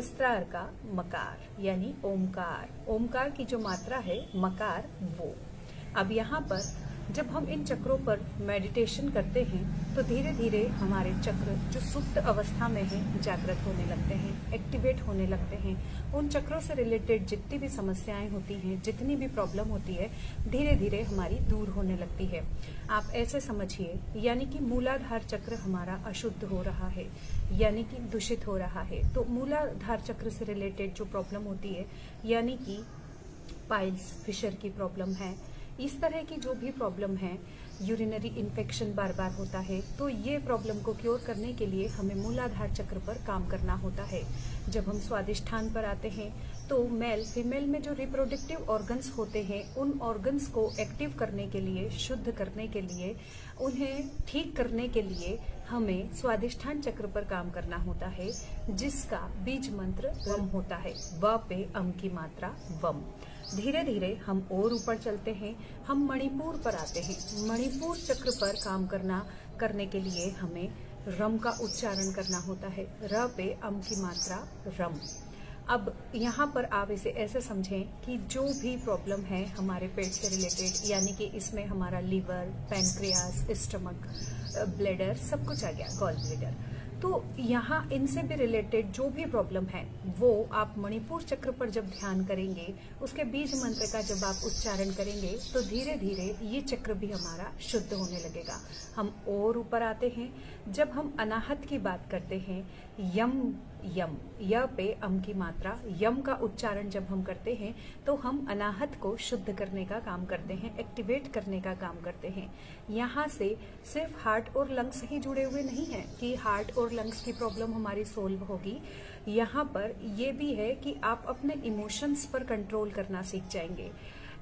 सहस्त्रार का मकार यानी ओमकार, ओमकार की जो मात्रा है मकार वो। अब यहाँ पर जब हम इन चक्रों पर मेडिटेशन करते हैं तो धीरे धीरे हमारे चक्र जो सुप्त अवस्था में हैं जागृत होने लगते हैं, एक्टिवेट होने लगते हैं। उन चक्रों से रिलेटेड जितनी भी समस्याएं होती हैं, जितनी भी प्रॉब्लम होती है, धीरे धीरे हमारी दूर होने लगती है। आप ऐसे समझिए, यानी कि मूलाधार चक्र हमारा अशुद्ध हो रहा है, यानी कि दूषित हो रहा है। तो मूलाधार चक्र से रिलेटेड जो प्रॉब्लम होती है, यानी कि पाइल्स, फिशर की प्रॉब्लम है, इस तरह की जो भी प्रॉब्लम है, यूरिनरी इन्फेक्शन बार बार होता है, तो ये प्रॉब्लम को क्योर करने के लिए हमें मूलाधार चक्र पर काम करना होता है। जब हम स्वादिष्ठान पर आते हैं तो मेल फीमेल में जो रिप्रोडक्टिव ऑर्गन्स होते हैं, उन ऑर्गन्स को एक्टिव करने के लिए, शुद्ध करने के लिए, उन्हें ठीक करने के लिए हमें स्वादिष्ठान चक्र पर काम करना होता है, जिसका बीज मंत्र वम होता है। व पे अम की मात्रा वम। धीरे धीरे हम और ऊपर चलते हैं, हम मणिपुर पर आते हैं। मणिपुर चक्र पर काम करने के लिए हमें रम का उच्चारण करना होता है। र पे अम की मात्रा रम। अब यहाँ पर आप इसे ऐसे समझें कि जो भी प्रॉब्लम है हमारे पेट से रिलेटेड, यानी कि इसमें हमारा लीवर, पैनक्रियास, स्टमक, ब्लैडर सब कुछ आ गया, गॉल ब्लैडर, तो यहाँ इनसे भी रिलेटेड जो भी प्रॉब्लम है वो आप मणिपुर चक्र पर जब ध्यान करेंगे, उसके बीज मंत्र का जब आप उच्चारण करेंगे तो धीरे धीरे ये चक्र भी हमारा शुद्ध होने लगेगा। हम और ऊपर आते हैं, जब हम अनाहत की बात करते हैं, यम यम, य पे अम की मात्रा, यम का उच्चारण जब हम करते हैं तो हम अनाहत को शुद्ध करने का काम करते हैं, एक्टिवेट करने का काम करते हैं। यहाँ से सिर्फ हार्ट और लंग्स ही जुड़े हुए नहीं हैं कि हार्ट और लंग्स की प्रॉब्लम हमारी सोल्व होगी। यहाँ पर ये भी है कि आप अपने इमोशंस पर कंट्रोल करना सीख जाएंगे।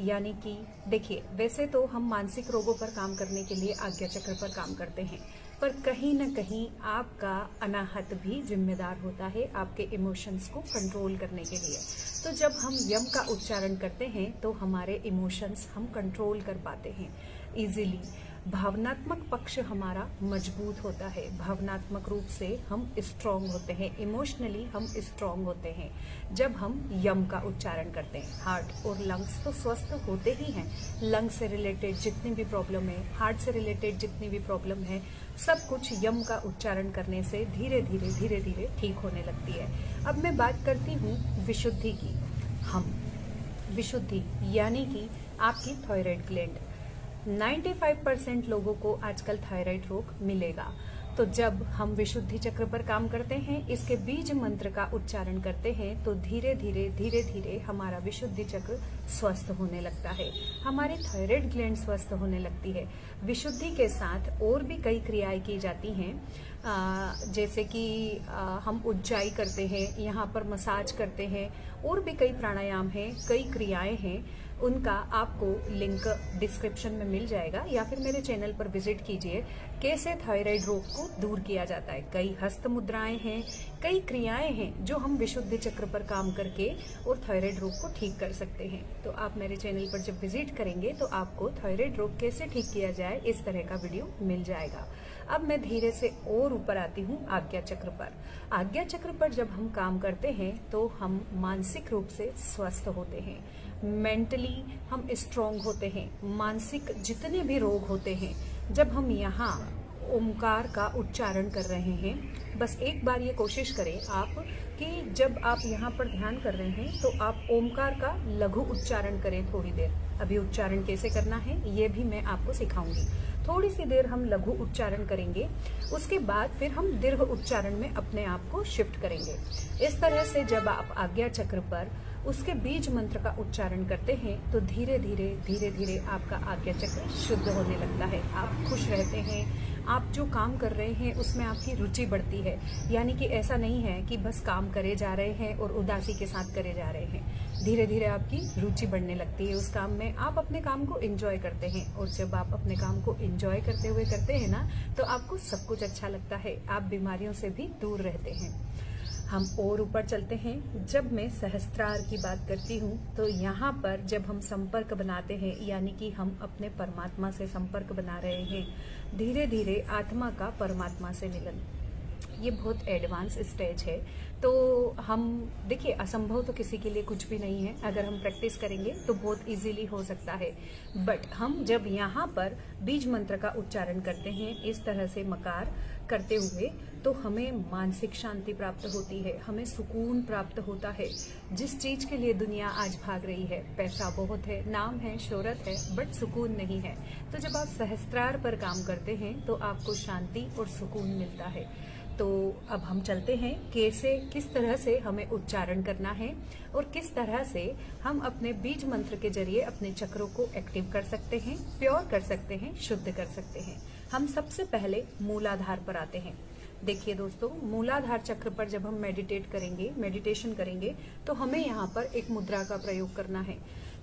यानी कि देखिए, वैसे तो हम मानसिक रोगों पर काम करने के लिए आज्ञा चक्र पर काम करते हैं, पर कहीं न कहीं आपका अनाहत भी जिम्मेदार होता है आपके इमोशंस को कंट्रोल करने के लिए। तो जब हम यम का उच्चारण करते हैं तो हमारे इमोशंस हम कंट्रोल कर पाते हैं इजीली। भावनात्मक पक्ष हमारा मजबूत होता है, भावनात्मक रूप से हम स्ट्रांग होते हैं, इमोशनली हम स्ट्रांग होते हैं जब हम यम का उच्चारण करते हैं। हार्ट और लंग्स तो स्वस्थ होते ही हैं। लंग्स से रिलेटेड जितनी भी प्रॉब्लम है, हार्ट से रिलेटेड जितनी भी प्रॉब्लम है, सब कुछ यम का उच्चारण करने से धीरे धीरे ठीक होने लगती है। अब मैं बात करती हूँ विशुद्धि की। हम विशुद्धि यानी कि आपकी थायराइड ग्लैंड, 95% लोगों को आजकल थायराइड रोग मिलेगा। तो जब हम विशुद्धि चक्र पर काम करते हैं, इसके बीज मंत्र का उच्चारण करते हैं, तो धीरे धीरे हमारा विशुद्धि चक्र स्वस्थ होने लगता है, हमारी थायराइड ग्लैंड स्वस्थ होने लगती है। विशुद्धि के साथ और भी कई क्रियाएं की जाती हैं, जैसे कि हम उज्जाई करते हैं, यहाँ पर मसाज करते हैं, और भी कई प्राणायाम हैं, कई क्रियाएं हैं। उनका आपको लिंक डिस्क्रिप्शन में मिल जाएगा, या फिर मेरे चैनल पर विजिट कीजिए। कैसे थायराइड रोग को दूर किया जाता है, कई हस्त मुद्राएं हैं, कई क्रियाएं हैं जो हम विशुद्धि चक्र पर काम करके और थायराइड रोग को ठीक कर सकते हैं। तो आप मेरे चैनल पर जब विजिट करेंगे तो आपको थायराइड रोग कैसे ठीक किया जाए इस तरह का वीडियो मिल जाएगा। अब मैं धीरे से और ऊपर आती हूँ आज्ञा चक्र पर। आज्ञा चक्र पर जब हम काम करते हैं तो हम मानसिक रूप से स्वस्थ होते हैं, मेंटली हम स्ट्रांग होते हैं। मानसिक जितने भी रोग होते हैं, जब हम यहाँ ओमकार का उच्चारण कर रहे हैं, बस एक बार ये कोशिश करें आप कि जब आप यहाँ पर ध्यान कर रहे हैं तो आप ओमकार का लघु उच्चारण करें थोड़ी देर। अभी उच्चारण कैसे करना है ये भी मैं आपको सिखाऊंगी। थोड़ी सी देर हम लघु उच्चारण करेंगे, उसके बाद फिर हम दीर्घ उच्चारण में अपने आप को शिफ्ट करेंगे। इस तरह से जब आप आज्ञा चक्र पर उसके बीज मंत्र का उच्चारण करते हैं तो धीरे धीरे आपका आज्ञा चक्र शुद्ध होने लगता है। आप खुश रहते हैं, आप जो काम कर रहे हैं उसमें आपकी रुचि बढ़ती है। यानी कि ऐसा नहीं है कि बस काम करे जा रहे हैं और उदासी के साथ करे जा रहे हैं। धीरे धीरे आपकी रुचि बढ़ने लगती है उस काम में, आप अपने काम को एंजॉय करते हैं। और जब आप अपने काम को एंजॉय करते हुए करते हैं ना, तो आपको सब कुछ अच्छा लगता है, आप बीमारियों से भी दूर रहते हैं। हम और ऊपर चलते हैं। जब मैं सहस्त्रार की बात करती हूँ तो यहाँ पर जब हम संपर्क बनाते हैं, यानी कि हम अपने परमात्मा से संपर्क बना रहे हैं, धीरे धीरे आत्मा का परमात्मा से मिलन, ये बहुत एडवांस स्टेज है। तो हम देखिए, असंभव तो किसी के लिए कुछ भी नहीं है। अगर हम प्रैक्टिस करेंगे तो बहुत इजीली हो सकता है। बट हम जब यहाँ पर बीज मंत्र का उच्चारण करते हैं इस तरह से मकार करते हुए, तो हमें मानसिक शांति प्राप्त होती है, हमें सुकून प्राप्त होता है। जिस चीज के लिए दुनिया आज भाग रही है, पैसा बहुत है, नाम है, शोहरत है, बट सुकून नहीं है। तो जब आप सहस्त्रार पर काम करते हैं तो आपको शांति और सुकून मिलता है। तो अब हम चलते हैं किस तरह से हमें उच्चारण करना है और किस तरह से हम अपने बीज मंत्र के जरिए अपने चक्रों को एक्टिव कर सकते हैं, प्योर कर सकते हैं, शुद्ध कर सकते हैं। हम सबसे पहले मूलाधार पर आते हैं। देखिए दोस्तों, मूलाधार चक्र पर जब हम मेडिटेशन करेंगे तो हमें यहाँ पर एक मुद्रा का प्रयोग करना है।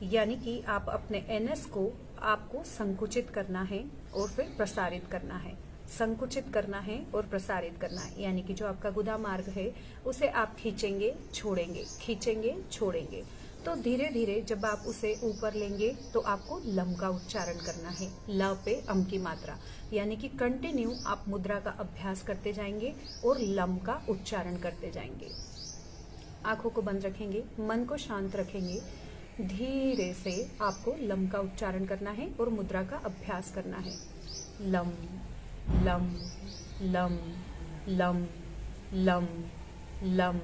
यानी कि आप अपने एनएस को आपको संकुचित करना है और फिर प्रसारित करना है। संकुचित करना है और प्रसारित करना है, यानी कि जो आपका गुदा मार्ग है उसे आप खींचेंगे, छोड़ेंगे, खींचेंगे, छोड़ेंगे। तो धीरे धीरे जब आप उसे ऊपर लेंगे तो आपको लम का उच्चारण करना है। ल पे अम की मात्रा, यानी कि कंटिन्यू आप मुद्रा का अभ्यास करते जाएंगे और लम का उच्चारण करते जाएंगे। आंखों को बंद रखेंगे, मन को शांत रखेंगे। धीरे से आपको लम का उच्चारण करना है और मुद्रा का अभ्यास करना है। Lump lump lump lump lump lump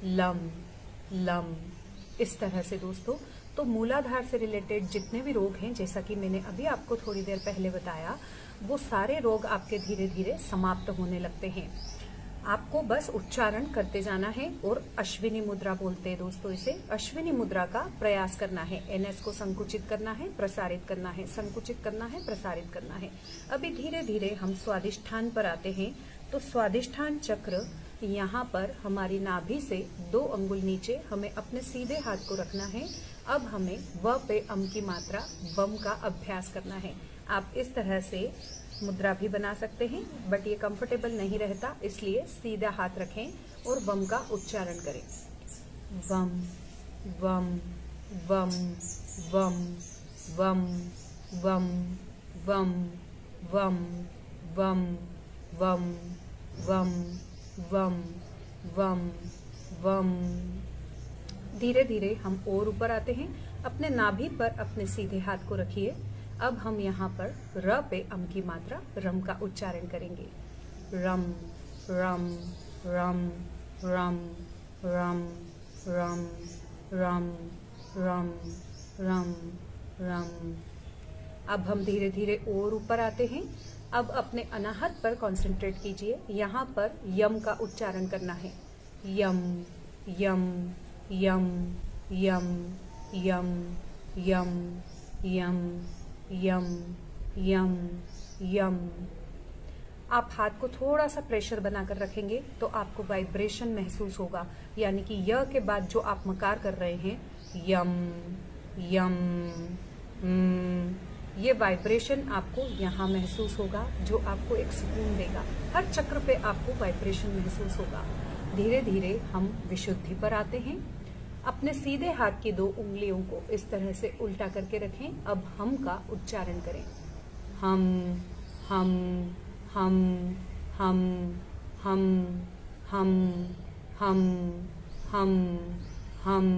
lump lump, इस तरह से दोस्तों। तो मूलाधार से रिलेटेड जितने भी रोग हैं, जैसा कि मैंने अभी आपको थोड़ी देर पहले बताया, वो सारे रोग आपके धीरे धीरे समाप्त होने लगते हैं। आपको बस उच्चारण करते जाना है और अश्विनी मुद्रा बोलते हैं दोस्तों इसे। अश्विनी मुद्रा का प्रयास करना है। एनएस को संकुचित करना है, प्रसारित करना है, संकुचित करना है, प्रसारित करना है। अभी धीरे धीरे हम स्वादिष्ठान पर आते हैं। तो स्वादिष्ठान चक्र, यहाँ पर हमारी नाभि से 2 अंगुल नीचे हमें अपने सीधे हाथ को रखना है। अब हमें व पे अम की मात्रा वम का अभ्यास करना है। आप इस तरह से मुद्रा भी बना सकते हैं, बट ये कंफर्टेबल नहीं रहता, इसलिए सीधा हाथ रखें और वम का उच्चारण करें। वम वम वम वम वम वम वम वम वम वम वम वम वम वम। धीरे धीरे हम और ऊपर आते हैं। अपने नाभि पर अपने सीधे हाथ को रखिए। अब हम यहाँ पर र पे अम की मात्रा रम का उच्चारण करेंगे। रम रम रम रम रम रम रम रम रम रम। अब हम धीरे धीरे और ऊपर आते हैं। अब अपने अनाहत पर कंसंट्रेट कीजिए। यहाँ पर यम का उच्चारण करना है। यम यम यम यम यम यम यम यम यम यम। आप हाथ को थोड़ा सा प्रेशर बनाकर रखेंगे तो आपको वाइब्रेशन महसूस होगा। यानी कि य के बाद जो आप मकार कर रहे हैं, यम यम, ये वाइब्रेशन आपको यहाँ महसूस होगा, जो आपको एक सुकून देगा। हर चक्र पे आपको वाइब्रेशन महसूस होगा। धीरे धीरे हम विशुद्धि पर आते हैं। अपने सीधे हाथ की 2 उंगलियों को इस तरह से उल्टा करके रखें। अब हम का उच्चारण करें। हम हम हम हम हम हम हम हम हम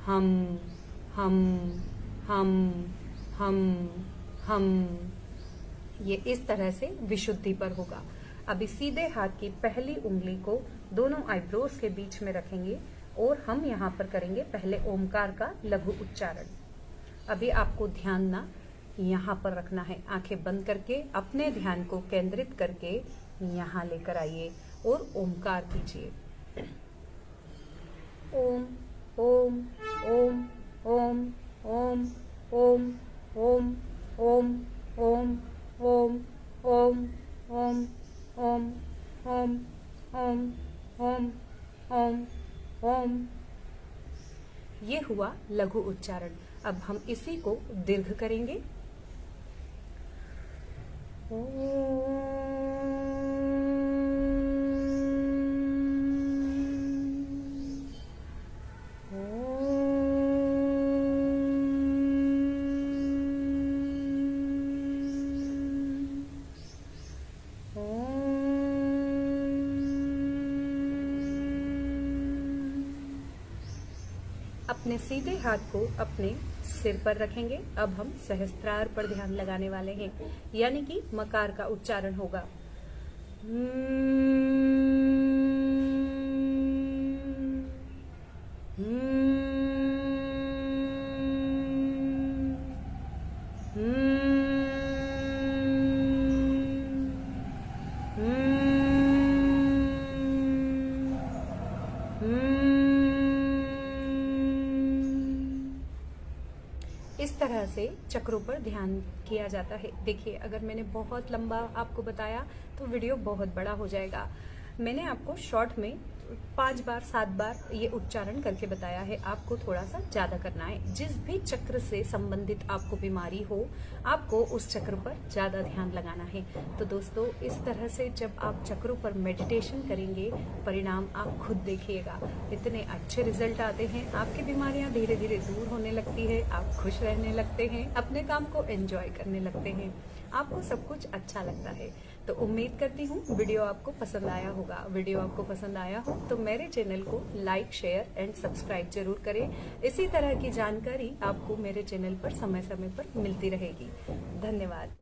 हम हम हम हम हम। ये इस तरह से विशुद्धि पर होगा। अभी सीधे हाथ की पहली उंगली को दोनों आईब्रोज के बीच में रखेंगे और हम यहाँ पर करेंगे पहले ओमकार का लघु उच्चारण। अभी आपको ध्यान ना यहाँ पर रखना है। आंखें बंद करके अपने ध्यान को केंद्रित करके यहाँ लेकर आइए और ओमकार कीजिए। ओम ओम ओम ओम ओम ओम ओम ओम ओम ओम ओम ओम ओम ओम ओम ओम ओम ओम। ये हुआ लघु उच्चारण। अब हम इसी को दीर्घ करेंगे। अपने सीधे हाथ को अपने सिर पर रखेंगे। अब हम सहस्त्रार पर ध्यान लगाने वाले हैं, यानी कि मकार का उच्चारण होगा। इस तरह से चक्रों पर ध्यान किया जाता है। देखिए, अगर मैंने बहुत लंबा आपको बताया तो वीडियो बहुत बड़ा हो जाएगा। मैंने आपको शॉर्ट में 5 बार 7 बार ये उच्चारण करके बताया है। आपको थोड़ा सा ज्यादा करना है। जिस भी चक्र से संबंधित आपको बीमारी हो, आपको उस चक्र पर ज्यादा ध्यान लगाना है। तो दोस्तों, इस तरह से जब आप चक्रों पर मेडिटेशन करेंगे, परिणाम आप खुद देखिएगा। इतने अच्छे रिजल्ट आते हैं, आपकी बीमारियां धीरे धीरे दूर होने लगती है, आप खुश रहने लगते हैं, अपने काम को एंजॉय करने लगते हैं, आपको सब कुछ अच्छा लगता है। तो उम्मीद करती हूँ वीडियो आपको पसंद आया होगा। वीडियो आपको पसंद आया हो तो मेरे चैनल को लाइक, शेयर एंड सब्सक्राइब जरूर करें। इसी तरह की जानकारी आपको मेरे चैनल पर समय समय पर मिलती रहेगी। धन्यवाद।